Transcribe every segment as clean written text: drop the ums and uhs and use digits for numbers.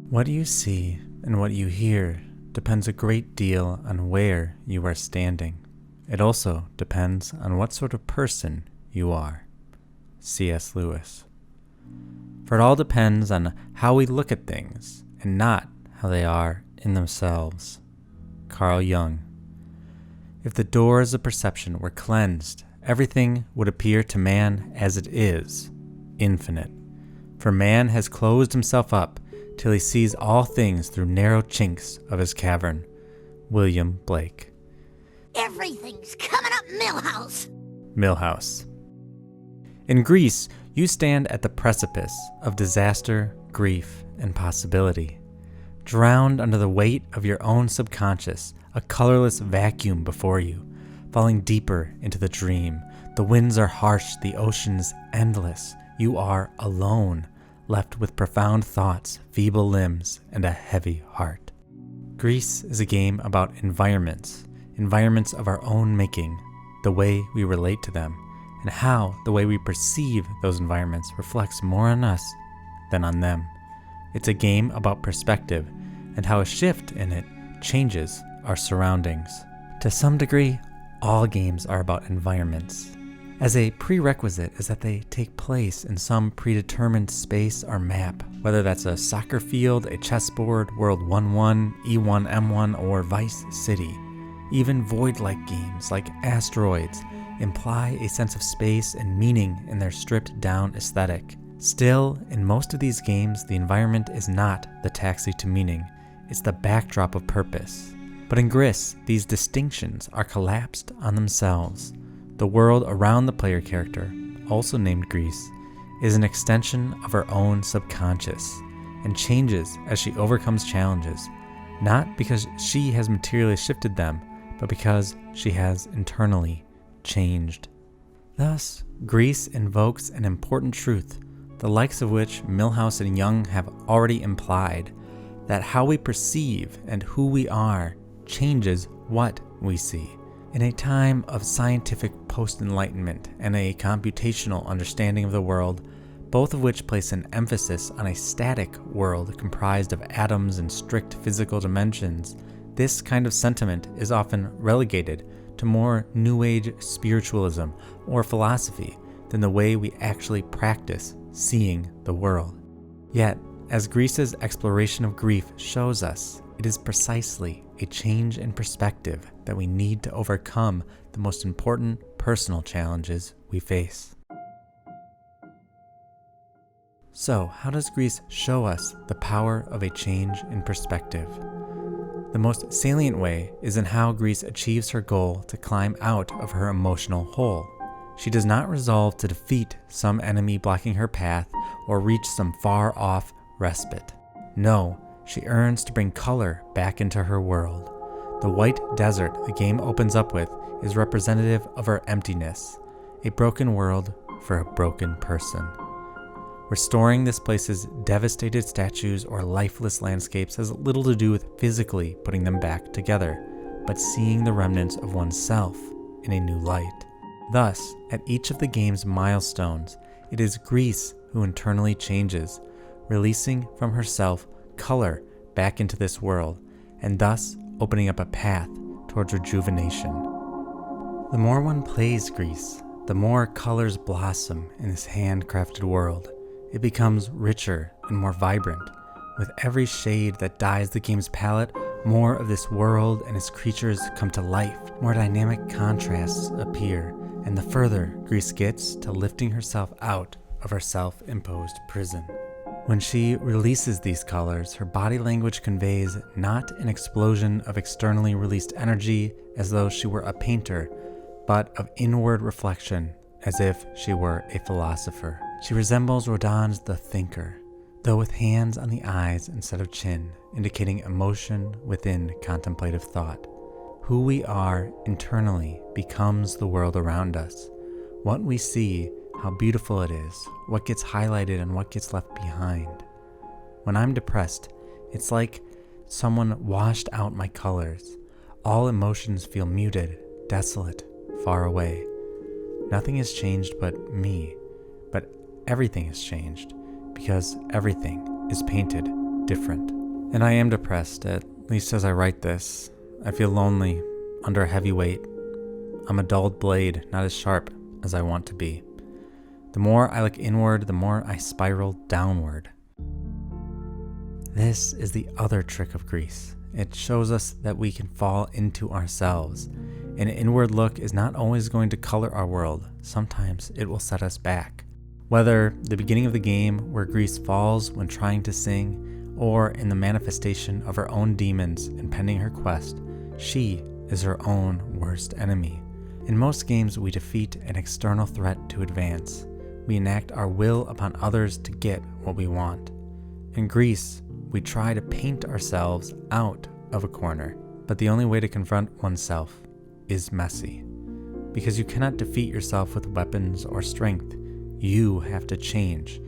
What you see and what you hear depends a great deal on where you are standing. It also depends on what sort of person you are. C.S. Lewis. For it all depends on how we look at things and not how they are in themselves. Carl Jung. If the doors of perception were cleansed, everything would appear to man as it is, infinite. For man has closed himself up till he sees all things through narrow chinks of his cavern. William Blake. Everything's coming up Millhouse. Millhouse. In Greece, you stand at the precipice of disaster, grief, and possibility. Drowned under the weight of your own subconscious, a colorless vacuum before you, falling deeper into the dream. The winds are harsh, the ocean's endless. You are alone, left with profound thoughts, feeble limbs, and a heavy heart. Greece is a game about environments of our own making, the way we relate to them, and how the way we perceive those environments reflects more on us than on them. It's a game about perspective and how a shift in it changes our surroundings. To some degree, all games are about environments. As a prerequisite is that they take place in some predetermined space or map, whether that's a soccer field, a chessboard, World 1-1, E1-M1, or Vice City. Even void-like games like Asteroids imply a sense of space and meaning in their stripped-down aesthetic. Still, in most of these games, the environment is not the taxi to meaning. It's the backdrop of purpose. But in Gris, these distinctions are collapsed on themselves. The world around the player character, also named Greece, is an extension of her own subconscious and changes as she overcomes challenges, not because she has materially shifted them, but because she has internally changed. Thus, Greece invokes an important truth, the likes of which Millhouse and Jung have already implied, that how we perceive and who we are changes what we see. In a time of scientific post-enlightenment and a computational understanding of the world, both of which place an emphasis on a static world comprised of atoms and strict physical dimensions, this kind of sentiment is often relegated to more New Age spiritualism or philosophy than the way we actually practice seeing the world. Yet, as Greece's exploration of grief shows us, it is precisely a change in perspective that we need to overcome the most important personal challenges we face. So, how does Greece show us the power of a change in perspective? The most salient way is in how Greece achieves her goal to climb out of her emotional hole. She does not resolve to defeat some enemy blocking her path or reach some far-off respite. No, she earns to bring color back into her world. The white desert the game opens up with is representative of her emptiness, a broken world for a broken person. Restoring this place's devastated statues or lifeless landscapes has little to do with physically putting them back together, but seeing the remnants of oneself in a new light. Thus, at each of the game's milestones, it is Greece who internally changes, releasing from herself color back into this world, and thus opening up a path towards rejuvenation. The more one plays Greece, the more colors blossom in this handcrafted world. It becomes richer and more vibrant. With every shade that dyes the game's palette, more of this world and its creatures come to life. More dynamic contrasts appear, and the further Greece gets to lifting herself out of her self-imposed prison. When she releases these colors, her body language conveys not an explosion of externally released energy as though she were a painter, but of inward reflection as if she were a philosopher. She resembles Rodin's The Thinker, though with hands on the eyes instead of chin, indicating emotion within contemplative thought. Who we are internally becomes the world around us. What we see, how beautiful it is, what gets highlighted and what gets left behind. When I'm depressed, it's like someone washed out my colors. All emotions feel muted, desolate, far away. Nothing has changed but me, but everything has changed because everything is painted different. And I am depressed, at least as I write this. I feel lonely, under a heavy weight. I'm a dulled blade, not as sharp as I want to be. The more I look inward, the more I spiral downward. This is the other trick of Grease. It shows us that we can fall into ourselves. An inward look is not always going to color our world. Sometimes it will set us back. Whether the beginning of the game where Grease falls when trying to sing, or in the manifestation of her own demons impending her quest, she is her own worst enemy. In most games, we defeat an external threat to advance. We enact our will upon others to get what we want. In Grease, we try to paint ourselves out of a corner, but the only way to confront oneself is messy. Because you cannot defeat yourself with weapons or strength. You have to change.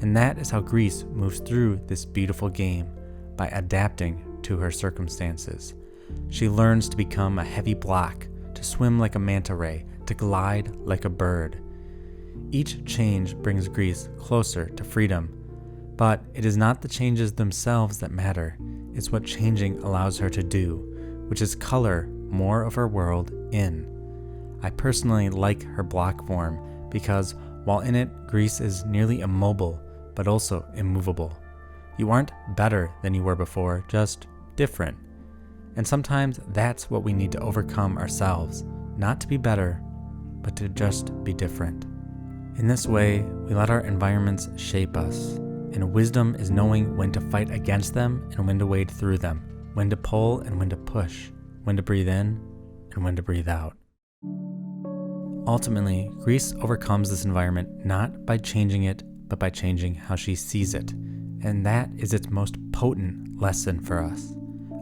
And that is how Grease moves through this beautiful game, by adapting to her circumstances. She learns to become a heavy block, to swim like a manta ray, to glide like a bird. Each change brings Grease closer to freedom, but it is not the changes themselves that matter. It's what changing allows her to do, which is color more of her world in. I personally like her block form because while in it, Grease is nearly immobile, but also immovable. You aren't better than you were before, just different. And sometimes that's what we need to overcome ourselves, not to be better, but to just be different. In this way, we let our environments shape us, and wisdom is knowing when to fight against them and when to wade through them, when to pull and when to push, when to breathe in and when to breathe out. Ultimately, Grease overcomes this environment not by changing it, but by changing how she sees it, and that is its most potent lesson for us.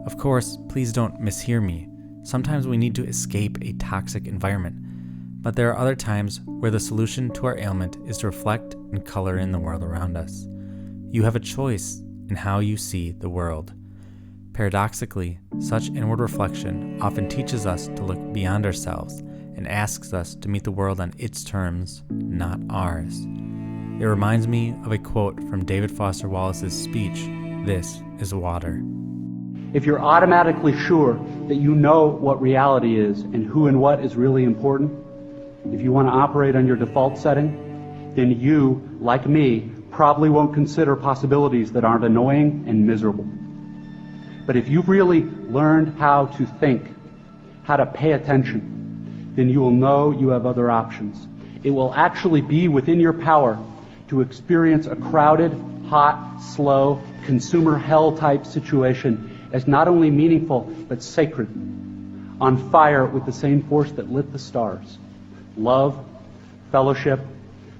Of course, please don't mishear me. Sometimes we need to escape a toxic environment, but there are other times where the solution to our ailment is to reflect and color in the world around us. You have a choice in how you see the world. Paradoxically, such inward reflection often teaches us to look beyond ourselves and asks us to meet the world on its terms, not ours. It reminds me of a quote from David Foster Wallace's speech, "This is water." If you're automatically sure that you know what reality is and who and what is really important, if you want to operate on your default setting, then you, like me, probably won't consider possibilities that aren't annoying and miserable. But if you've really learned how to think, how to pay attention, then you will know you have other options. It will actually be within your power to experience a crowded, hot, slow, consumer hell-type situation as not only meaningful, but sacred, on fire with the same force that lit the stars. Love, fellowship,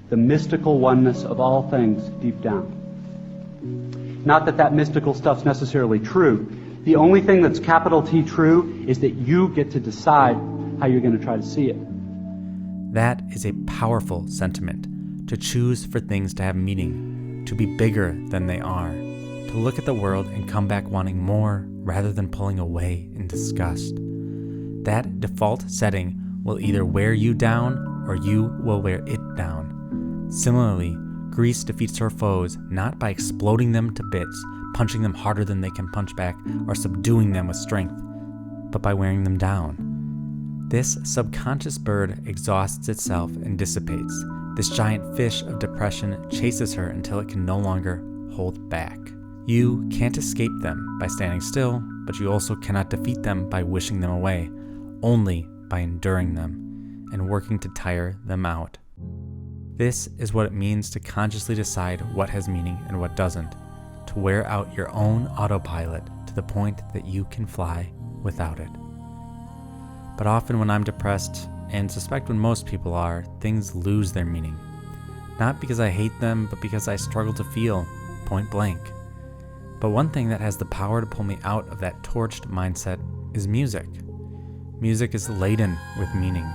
the mystical oneness of all things deep down. Not that that mystical stuff's necessarily true. The only thing that's capital T true is that you get to decide how you're going to try to see it. That is a powerful sentiment, to choose for things to have meaning, to be bigger than they are, to look at the world and come back wanting more rather than pulling away in disgust. That default setting will either wear you down or you will wear it down. Similarly, Grease defeats her foes not by exploding them to bits, punching them harder than they can punch back, or subduing them with strength, but by wearing them down. This subconscious bird exhausts itself and dissipates. This giant fish of depression chases her until it can no longer hold back. You can't escape them by standing still, but you also cannot defeat them by wishing them away, only by enduring them and working to tire them out. This is what it means to consciously decide what has meaning and what doesn't, to wear out your own autopilot to the point that you can fly without it. But often when I'm depressed, and suspect when most people are, things lose their meaning. Not because I hate them, but because I struggle to feel, point blank. But one thing that has the power to pull me out of that torched mindset is music. Music is laden with meaning.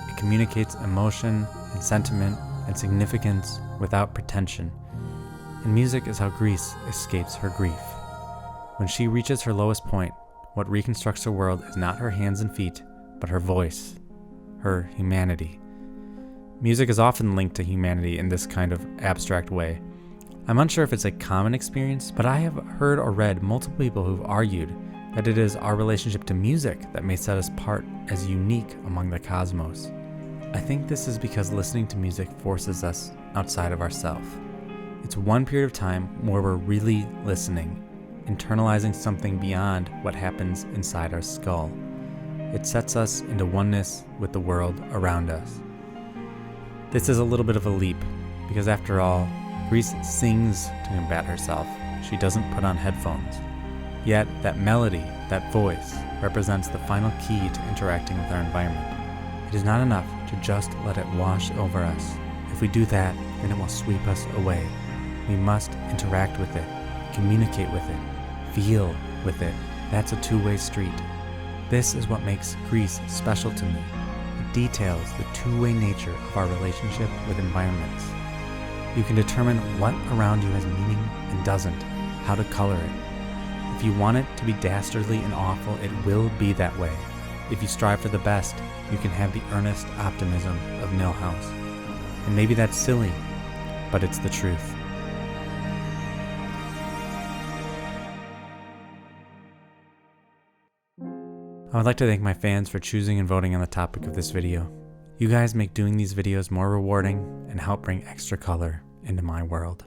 It communicates emotion and sentiment and significance without pretension. And music is how Grease escapes her grief. When she reaches her lowest point, what reconstructs her world is not her hands and feet, but her voice, her humanity. Music is often linked to humanity in this kind of abstract way. I'm unsure if it's a common experience, but I have heard or read multiple people who've argued that it is our relationship to music that may set us apart as unique among the cosmos. I think this is because listening to music forces us outside of ourselves. It's one period of time where we're really listening, internalizing something beyond what happens inside our skull. It sets us into oneness with the world around us. This is a little bit of a leap, because after all, Grease sings to combat herself. She doesn't put on headphones. Yet that melody, that voice, represents the final key to interacting with our environment. It is not enough to just let it wash over us. If we do that, then it will sweep us away. We must interact with it, communicate with it, feel with it. That's a two-way street. This is what makes Grease special to me. It details the two-way nature of our relationship with environments. You can determine what around you has meaning and doesn't, how to color it. If you want it to be dastardly and awful, it will be that way. If you strive for the best, you can have the earnest optimism of Milhouse. And maybe that's silly, but it's the truth. I would like to thank my fans for choosing and voting on the topic of this video. You guys make doing these videos more rewarding and help bring extra color into my world.